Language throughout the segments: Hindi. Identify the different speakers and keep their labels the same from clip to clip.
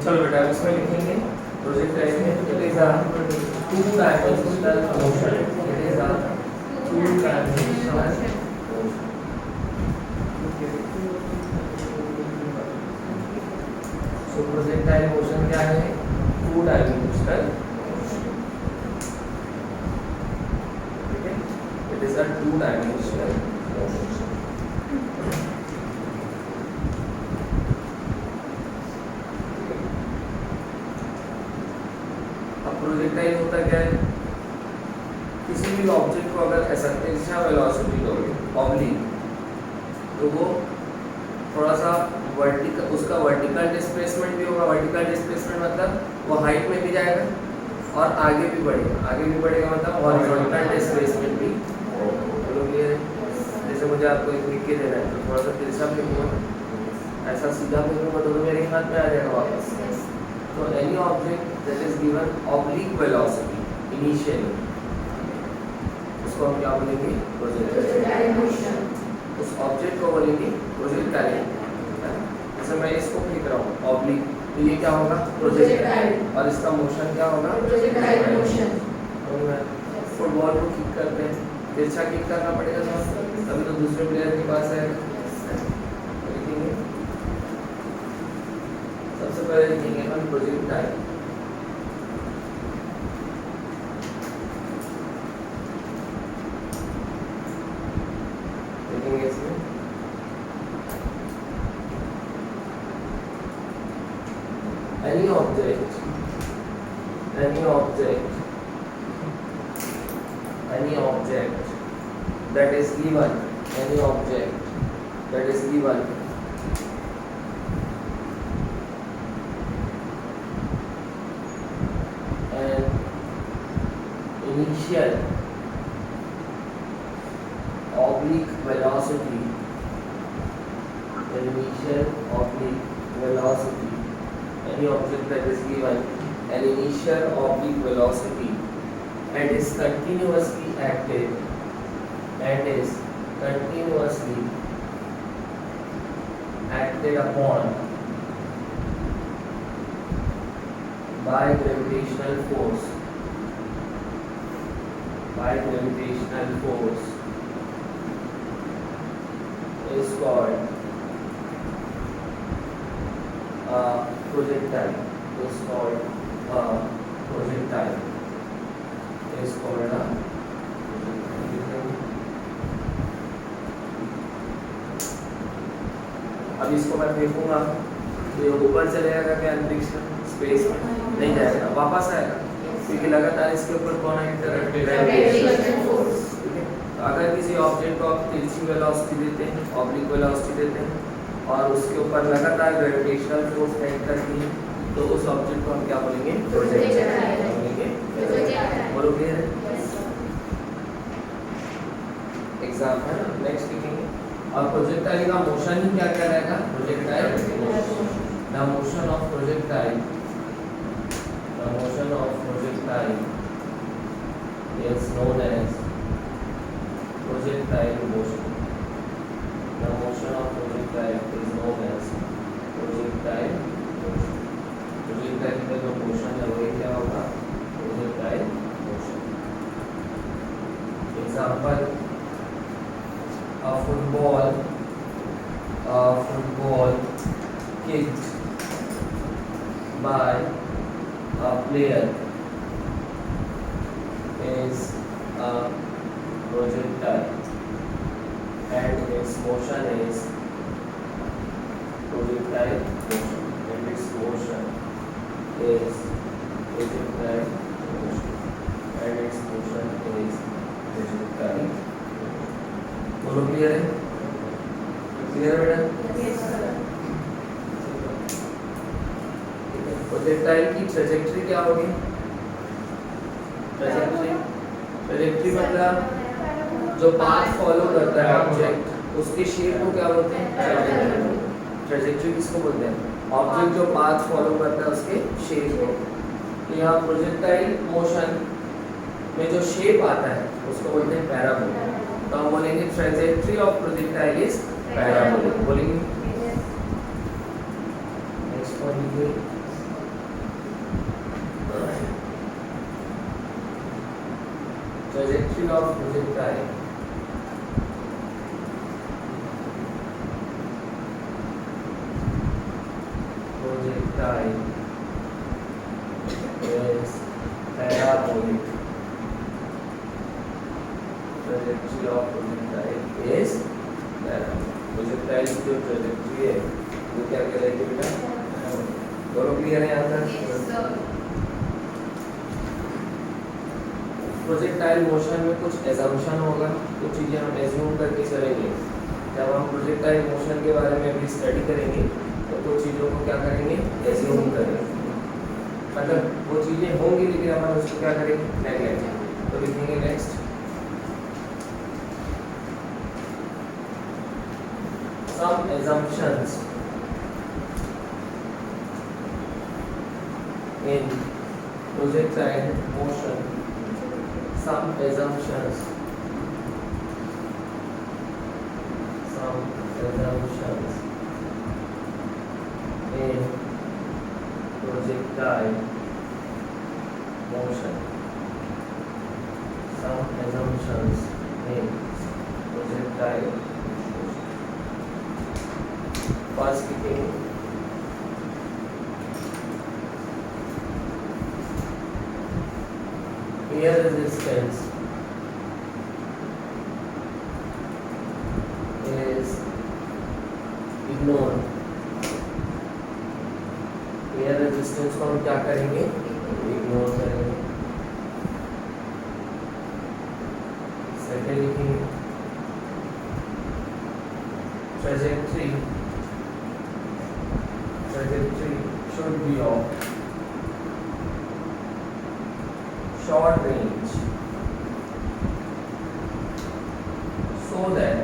Speaker 1: चलो बेटा इसमें लिखेंगे प्रोजेक्टाइल में it is a two dimensional motion, it is a two dimensional so projectile motion क्या है? टू डायमेंशनल ठीक है, it is a two dimensional motion. Projectile होता क्या है? किसी भी ऑब्जेक्ट को अगर ऐसा तिरछा वेलोसिटी दोगे ऑब्लिक, तो वो थोड़ा सा वर्टिकल, उसका वर्टिकल डिस्प्लेसमेंट भी होगा। वर्टिकल डिस्प्लेसमेंट मतलब वो हाइट में भी जाएगा और आगे भी बढ़ेगा। आगे भी बढ़ेगा मतलब हॉरिजॉन्टल डिस्प्लेसमेंट भी होगा। ये जैसे मुझे आपको एक लिख के देना है तो थोड़ा सा तिरछा फेंकूंगा, ऐसा सीधा फेंकूंगा तो मेरे हाथ में आ जाएगा वापस। तो any object that is given oblique velocity initially, उसको हम क्या बोलेंगे? Projectile motion. उस ऑब्जेक्ट को बोलेंगे प्रोजेक्टाइल। जैसे मैं इसको फेंक रहा हूँ ऑब्लिक, तो ये क्या होगा? प्रोजेक्टाइल। और इसका मोशन क्या होगा? Projectile motion. फुटबॉल को किक करते हैं, तिरछा किक करना पड़ेगा ना, तभी तो दूसरे प्लेयर के पास है। सबसे पहले लिखेंगे हम प्रोजेक्टाइल। लिखेंगे इसमें any object that is given, any object that is given an initial oblique velocity, any object that is given an initial oblique velocity and is continuously acted upon by gravitational force is called projectile. अब इसको मैं फेंकूंगा तो ये ऊपर चले जाएगा क्या? अंतरिक्ष में, स्पेस में नहीं जाएगा, वापस आएगा, क्योंकि लगातार इसके ऊपर कौन एक्ट कर रहा है? Gravitational force. ठीक है, तो अगर किसी ऑब्जेक्ट को आप तिरछी वेलोसिटी देते हैं, ऑब्लिक वेलोसिटी देते हैं और उसके ऊपर लगातार ग्रेविटेशनल फोर्स एक्ट करती है, तो उस ऑब्जेक्ट को हम क्या बोलेंगे? प्रोजेक्टाइल बोलेंगे। बोलो क्लियर है? एग्जाम है ना, नेक्स्ट लिखेंगे। और प्रोजेक्टाइल का मोशन ही क्या क्या रहेगा? Projectile motion. The motion of projectile is known as projectile motion. The motion of projectile is known as projectile motion. Projectile का जो मोशन है वही क्या होगा? Projectile motion. Example, a football kicked by a player is a projectile and its motion is projectile motion, and its motion is projectile motion, and its motion is projectile motion. बोलो क्लियर है? क्लियर है बेटा? Yes sir. प्रोजेक्टाइल की ट्रेजेक्टरी क्या होगी? ट्रेजेक्टरी मतलब जो पाथ फॉलो करता है ऑब्जेक्ट, उसके शेप को क्या बोलते हैं? ट्रेजेक्टरी किसको बोलते हैं? ऑब्जेक्ट जो पाथ फॉलो करता है उसके शेप को। तो यहाँ प्रोजेक्टाइल मोशन में जो शेप आता है उसको बोलते हैं पैराबोला। तो हम बोलेंगे trajectory of projectile is parabolic. बोलेंगे नेक्स्ट पॉइंट लिखिए of projectile is parabolic. Trajectory of projectile is parabolic. Projectile की जो trajectory है वो क्या कहलाएगी बेटा? दोनों क्लियर है यहाँ तक? प्रोजेक्टाइल मोशन में कुछ एजम्पशन होगा, कुछ चीज़ें हम एज्यूम करके चलेंगे। जब हम प्रोजेक्टाइल मोशन के बारे में भी स्टडी करेंगे तो कुछ चीज़ों को क्या करेंगे? एज्यूम करेंगे, मतलब वो चीज़ें होंगी लेकिन अपन उसको क्या करेंगे? नेगलेक्ट। तो लिखेंगे next some assumptions in projectile motion. Some assumptions in projectile motion. Some assumptions in projectile motion. First speaking, air resistance is ignored. Air resistance को हम क्या करेंगे? इग्नोर करेंगे। सेकेंड लिखेंगे trajectory should be of short range so that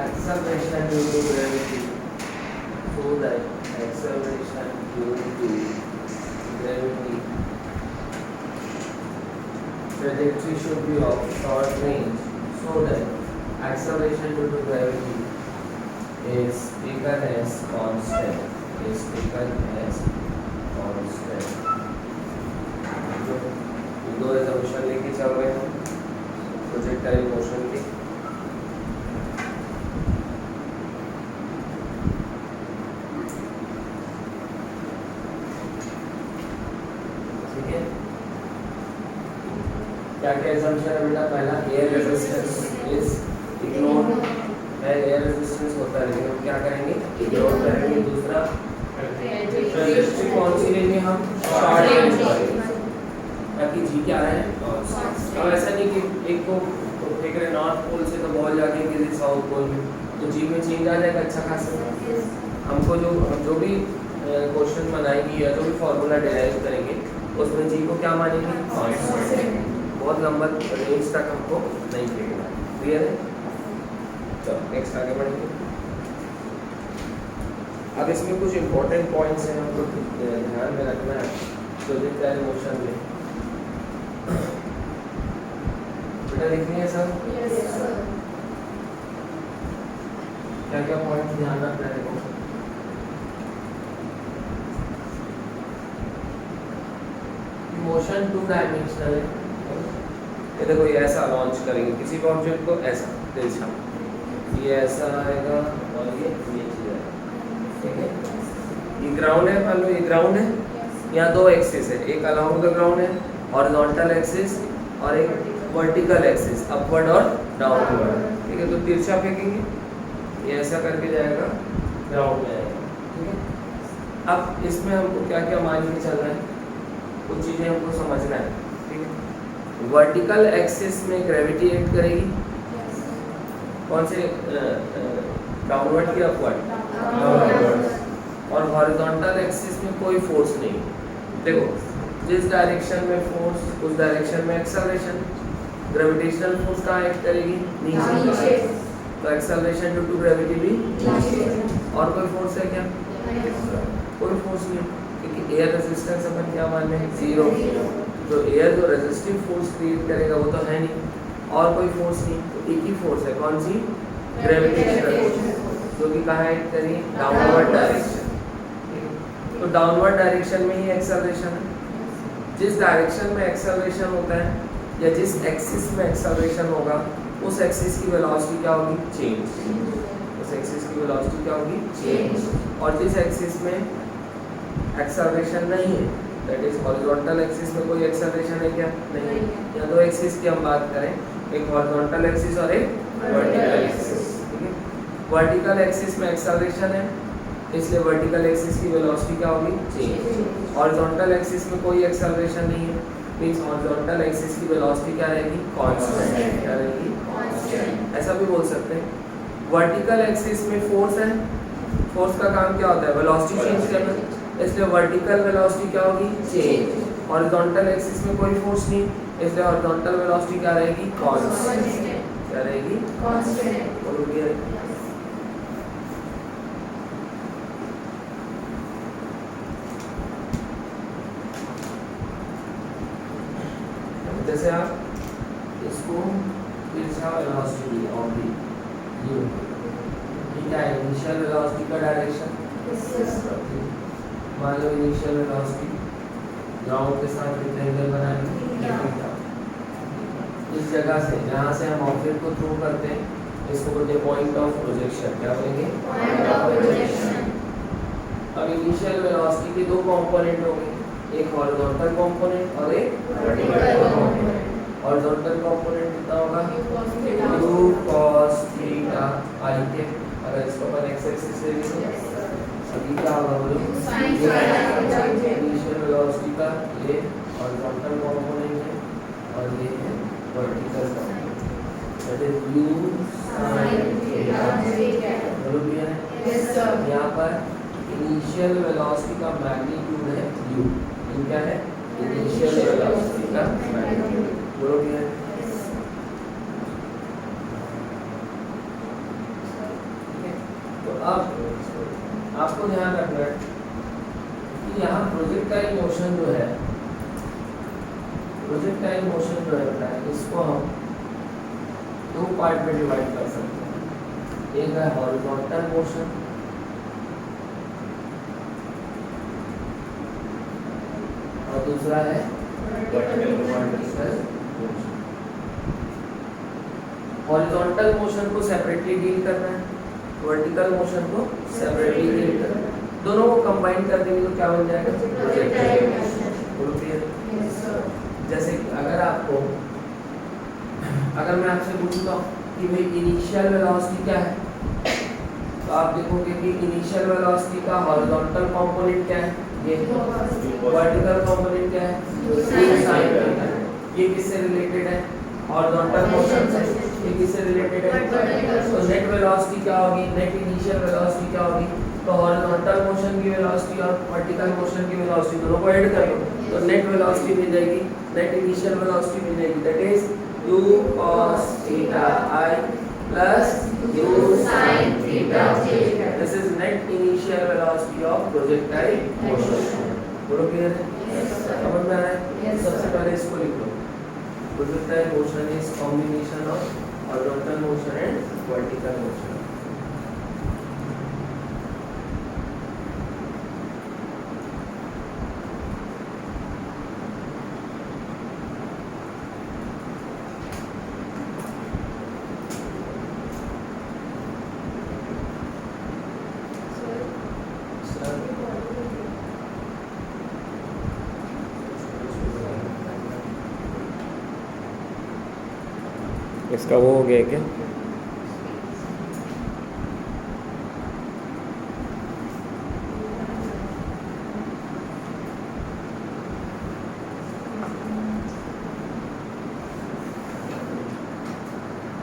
Speaker 1: acceleration due to gravity trajectory should be of short range so that acceleration due to gravity is taken as constant. दो assumption लेके चल रहे हैं प्रोजेक्टाइल मोशन के। ठीक है, क्या क्या assumption है बेटा? पहला एयर रेजिस्टेंस इज इग्नोर्ड है, एयर रेजिस्टेंस होता है लेकिन हम क्या करेंगे? इग्नोर करेंगे। दूसरा ट्रैजेक्टरी कौन सी लेंगे? हम शॉर्ट रेंज वाली, ताकि जी क्या है? अब ऐसा नहीं कि एक को फेंक रहे नॉर्थ पोल से तो बॉल जाके गिरे साउथ पोल में, तो जी में चेंज आ जाएगा अच्छा खासा। हमको जो भी क्वेश्चन बनाएंगे या जो भी फॉर्मूला डिराइव करेंगे उसमें जी को क्या मानेंगे? बहुत लंबा रेंज तक हमको नहीं फेंकना। क्लियर है? चलो नेक्स्ट आगे बढ़ेंगे। अब इसमें कुछ इंपॉर्टेंट पॉइंट्स हैं हमको ध्यान में रखना है प्रोजेक्टाइल मोशन में। बेटा लिखनी है सर? Yes sir. क्या क्या पॉइंट ध्यान रखना है? मोशन टू डायमेंशनल है। ये देखो ये ऐसा लॉन्च करेंगे किसी भी ऑब्जेक्ट को, ऐसा तिरछा, ये ऐसा आएगा और ये चीज आएगा। ठीक है, ये ग्राउंड है, मान लो ये ग्राउंड है, यहाँ दो एक्सिस है, एक अलोंग द ग्राउंड है हॉरिजॉन्टल एक्सिस और एक वर्टिकल एक्सिस अपवर्ड और डाउनवर्ड। ठीक है, तो तिरछा फेंकेंगे, ये ऐसा करके जाएगा ग्राउंड में आएगा। ठीक है, अब इसमें हमको क्या क्या मान के चल रहा है, कुछ चीज़ें हमको समझना है। ठीक है, वर्टिकल एक्सिस में ग्रेविटी एक्ट करेगी, कौन से? डाउनवर्ड की अपवर्ड? डाउनवर्ड। और हॉरिजॉन्टल एक्सिस में कोई फोर्स नहीं। देखो जिस डायरेक्शन में फोर्स उस डायरेक्शन में एक्सेलरेशन। ग्रेविटेशनल फोर्स कहाँ एक्ट करेगी? नीचे। तो एक्सेलरेशन ड्यू टू ग्रेविटी भी नीचे। और कोई फोर्स है क्या? कोई फोर्स नहीं, क्योंकि एयर रेजिस्टेंस अपन क्या मान रहे हैं? जीरो। तो एयर जो रेजिस्टिव फोर्स क्रिएट करेगा वो तो है नहीं, और कोई फोर्स नहीं, तो एक ही फोर्स है, कौन सी? ग्रेविटेशनल फोर्स, जो कि कहाँ एक्ट करेगी? Downward direction. तो डाउनवर्ड डायरेक्शन में ही एक्सेलरेशन है। जिस डायरेक्शन में एक्सेलरेशन होता है या जिस एक्सिस में एक्सेलरेशन होगा उस एक्सिस की वेलोसिटी क्या होगी? चेंज। उस एक्सिस की वेलोसिटी क्या होगी? चेंज। और जिस एक्सिस में एक्सेलरेशन नहीं है, दैट इज हॉरिजॉन्टल एक्सिस में कोई एक्सेलरेशन है क्या? नहीं है। या दो एक्सिस की हम बात करें, एक हॉरिजॉन्टल एक्सिस और एक वर्टिकल एक्सिस। ठीक है, वर्टिकल एक्सिस में एक्सेलरेशन है, इसलिए वर्टिकल एक्सिस की वेलोसिटी क्या होगी? चेंज। हॉरिजॉन्टल एक्सिस में कोई एक्सेलरेशन नहीं है, मींस हॉरिजॉन्टल एक्सिस की वेलोसिटी क्या रहेगी? कांस्टेंट। क्या रहेगी? कांस्टेंट। ऐसा भी बोल सकते हैं। वर्टिकल एक्सिस में फोर्स है, फोर्स का काम क्या होता है? वेलोसिटी चेंज करना, इसलिए वर्टिकल वेलोसिटी क्या होगी? चेंज। हॉरिजॉन्टल एक्सिस में कोई फोर्स नहीं, इसलिए हॉरिजॉन्टल वेलोसिटी क्या रहेगी? कांस्टेंट। क्या रहेगी? कांस्टेंट। बोलो क्लियर? जैसे आप इसको तिरछा वेलोसिटी ऑफ दी यू, ठीक है, इनिशियल वेलोसिटी का डायरेक्शन, मान लो इनिशियल वेलोसिटी ग्राउंड के साथ रेक्टेंगल बनाएंगे, इस जगह से जहाँ से हम ऑब्जेक्ट को थ्रो करते हैं इसको बोलते हैं पॉइंट ऑफ प्रोजेक्शन। क्या बोलेंगे? Point of projection. अब इनिशियल वेलोसिटी के दो कंपोनेंट होंगे, एक हॉरिजॉन्टल कंपोनेंट और एक वर्टिकल कंपोनेंट। हॉरिजॉन्टल कंपोनेंट कितना होगा? u cos थीटा i के, अगर इसको अपन x एक्सिस ले लें अभी क्या होगा? बोलो इनिशियल वेलोसिटी का ये हॉरिजॉन्टल कंपोनेंट है और ये है vertical component, that is u sin theta. बोलो क्लियर है? Yes sir. यहाँ पर इनिशियल वेलोसिटी का मैग्नीट्यूड है u, क्या है? इनिशियल वेलोसिटी का मैग्नीट्यूड। बोलो क्लियर? तो अब आपको ध्यान रखना है कि यहाँ प्रोजेक्टाइल मोशन जो है, प्रोजेक्टाइल मोशन जो है इसको हम दो पार्ट में डिवाइड कर सकते हैं। एक है हॉरिजॉन्टल मोशन और दूसरा है वर्टिकल मोशन। हॉरिजॉन्टल मोशन को सेपरेटली डील करना है, वर्टिकल मोशन को सेपरेटली डील करना है, दोनों को कंबाइन कर देंगे तो क्या बन जाएगा? Projectile motion. बोलो क्लियर? जैसे कि अगर मैं आपसे पूछता हूँ कि भाई इनिशियल वेलोसिटी क्या है, तो आप देखोगे कि इनिशियल वेलोसिटी का हॉरिजॉन्टल कंपोनेंट क्या है? ये वर्टिकल कंपोनेंट क्या है? sin theta. ये किससे रिलेटेड है? हॉरिजॉन्टल मोशन से। ये किससे रिलेटेड है? तो नेट वेलोसिटी क्या होगी? नेट इनिशियल वेलोसिटी क्या होगी? तो हॉरिजॉन्टल मोशन की वेलोसिटी और वर्टिकल मोशन की वेलोसिटी दोनों को ऐड कर लो तो नेट वेलोसिटी मिल जाएगी, नेट इनिशियल वेलोसिटी मिल जाएगी, that is u cos theta I plus u sin theta j। This is net initial velocity of projectile motion। बोलो क्लियर है? समझ में आ रहा है? सबसे पहले इसको लिख लो, projectile motion is combination of horizontal motion and vertical motion। इसका वो हो गया क्या?